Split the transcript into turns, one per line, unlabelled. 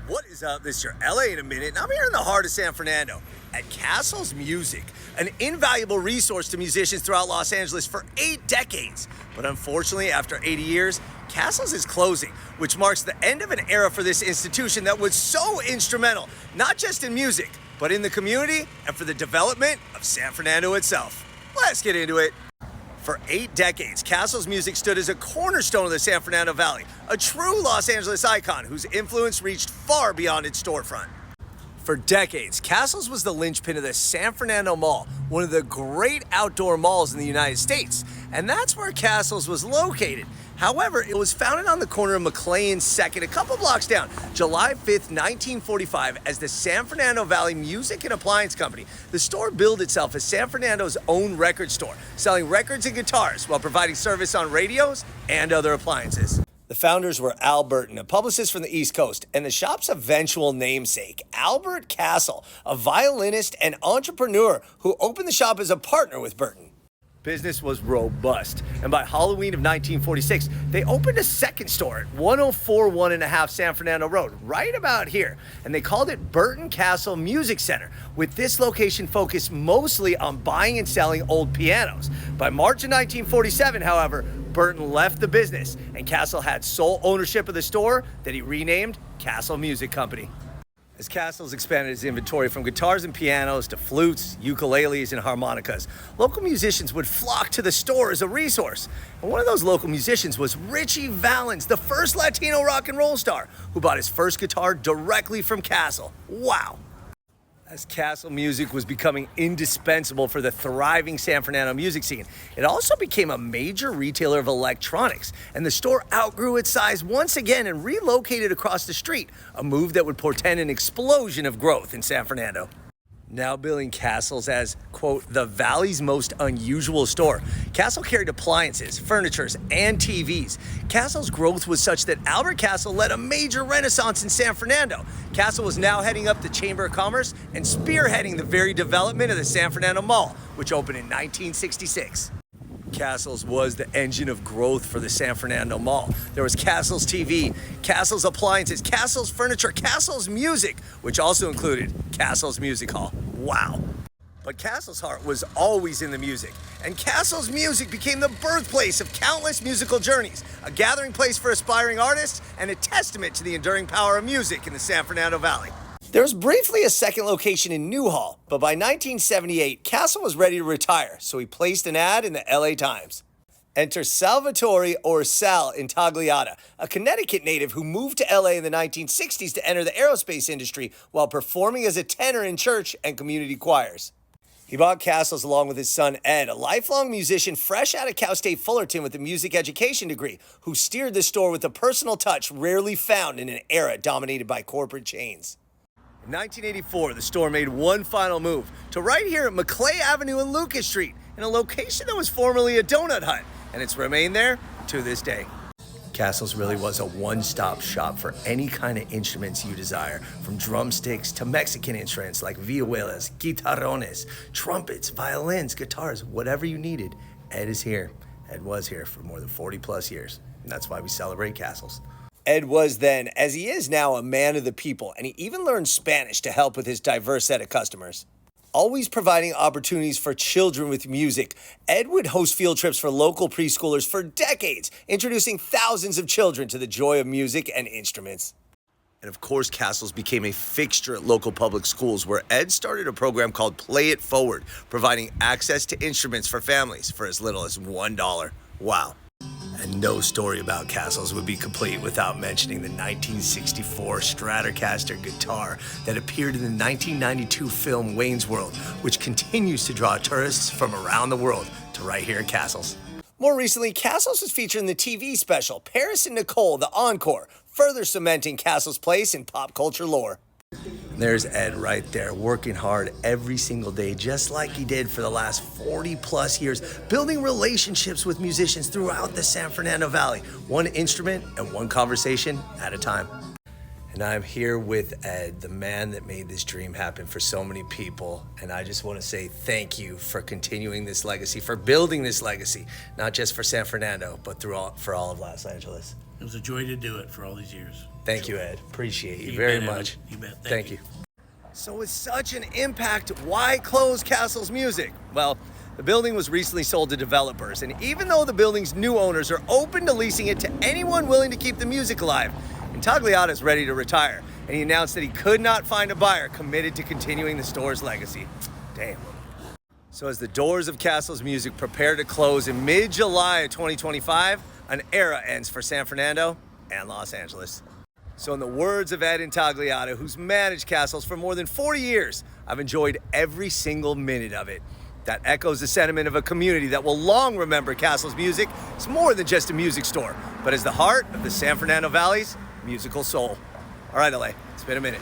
What is up? This is your LA in a minute, and I'm here in the heart of San Fernando at Cassell's Music, an invaluable resource to musicians throughout Los Angeles for 8 decades. But unfortunately, after 80 years, Cassell's is closing, which marks the end of an era for this institution that was so instrumental, not just in music, but in the community and for the development of San Fernando itself. Let's get into it. For 8 decades, Cassell's Music stood as a cornerstone of the San Fernando Valley, a true Los Angeles icon whose influence reached far beyond its storefront. For decades, Cassell's was the linchpin of the San Fernando Mall, one of the great outdoor malls in the United States, and that's where Cassell's was located. However, it was founded on the corner of McClay and 2nd, a couple blocks down, July 5th, 1945, as the San Fernando Valley Music and Appliance Company. The store billed itself as San Fernando's own record store, selling records and guitars while providing service on radios and other appliances. The founders were Al Burton, a publicist from the East Coast, and the shop's eventual namesake, Albert Cassell, a violinist and entrepreneur who opened the shop as a partner with Burton. Business was robust, and by Halloween of 1946, they opened a second store at 1041 1/2 San Fernando Road, right about here, and they called it Burton Cassell Music Center, with this location focused mostly on buying and selling old pianos. By March of 1947, however, Burton left the business, and Cassell had sole ownership of the store that he renamed Cassell Music Company. As Cassell's expanded his inventory from guitars and pianos to flutes, ukuleles, and harmonicas, local musicians would flock to the store as a resource. And one of those local musicians was Richie Valens, the first Latino rock and roll star, who bought his first guitar directly from Cassell. Wow! As Cassell Music was becoming indispensable for the thriving San Fernando music scene, it also became a major retailer of electronics, and the store outgrew its size once again and relocated across the street, a move that would portend an explosion of growth in San Fernando. Now billing Cassell's as, quote, the Valley's most unusual store, Cassell carried appliances, furnitures, and TVs. Cassell's growth was such that Albert Cassell led a major renaissance in San Fernando. Cassell was now heading up the Chamber of Commerce and spearheading the very development of the San Fernando Mall, which opened in 1966. Cassell's was the engine of growth for the San Fernando Mall. There was Cassell's TV, Cassell's appliances, Cassell's furniture, Cassell's music, which also included Cassell's Music Hall. Wow. But Cassell's heart was always in the music, and Cassell's Music became the birthplace of countless musical journeys, a gathering place for aspiring artists, and a testament to the enduring power of music in the San Fernando Valley. There was briefly a second location in Newhall, but by 1978, Cassell was ready to retire, so he placed an ad in the LA Times. Enter Salvatore or Sal Intagliata, a Connecticut native who moved to LA in the 1960s to enter the aerospace industry while performing as a tenor in church and community choirs. He bought Cassell's along with his son Ed, a lifelong musician fresh out of Cal State Fullerton with a music education degree, who steered the store with a personal touch rarely found in an era dominated by corporate chains. In 1984, the store made one final move to right here at McClay Avenue and Lucas Street, in a location that was formerly a donut hut, and it's remained there to this day. Cassell's really was a one-stop shop for any kind of instruments you desire, from drumsticks to Mexican instruments like vihuelas, guitarrones, trumpets, violins, guitars, whatever you needed. Ed is here. Ed was here for more than 40 plus years, and that's why we celebrate Cassell's. Ed was then, as he is now, a man of the people, and he even learned Spanish to help with his diverse set of customers. Always providing opportunities for children with music, Ed would host field trips for local preschoolers for decades, introducing thousands of children to the joy of music and instruments. And of course, Cassell's became a fixture at local public schools, where Ed started a program called Play It Forward, providing access to instruments for families for as little as $1. Wow. And no story about Cassell's would be complete without mentioning the 1964 Stratocaster guitar that appeared in the 1992 film Wayne's World, which continues to draw tourists from around the world to right here at Cassell's. More recently, Cassell's was featured in the TV special Paris and Nicole, The Encore, further cementing Cassell's place in pop culture lore. There's Ed right there, working hard every single day, just like he did for the last 40 plus years, building relationships with musicians throughout the San Fernando Valley, one instrument and one conversation at a time. And I'm here with Ed, the man that made this dream happen for so many people. And I just want to say thank you for continuing this legacy, for building this legacy, not just for San Fernando, but for all of Los Angeles.
It was a joy to do it for all these years.
Thank you, Ed. Appreciate you
You
very
bet, Evan.
much.
You bet.
Thank you. So with such an impact, why close Cassell's Music? Well, the building was recently sold to developers, and even though the building's new owners are open to leasing it to anyone willing to keep the music alive, Intagliata is ready to retire, and he announced that he could not find a buyer committed to continuing the store's legacy. Damn. So as the doors of Cassell's Music prepare to close in mid-July of 2025, an era ends for San Fernando and Los Angeles. So in the words of Ed Intagliata, who's managed Cassell's for more than 40 years, I've enjoyed every single minute of it. That echoes the sentiment of a community that will long remember Cassell's Music. It's more than just a music store, but as the heart of the San Fernando Valley's musical soul. All right, LA, it's been a minute.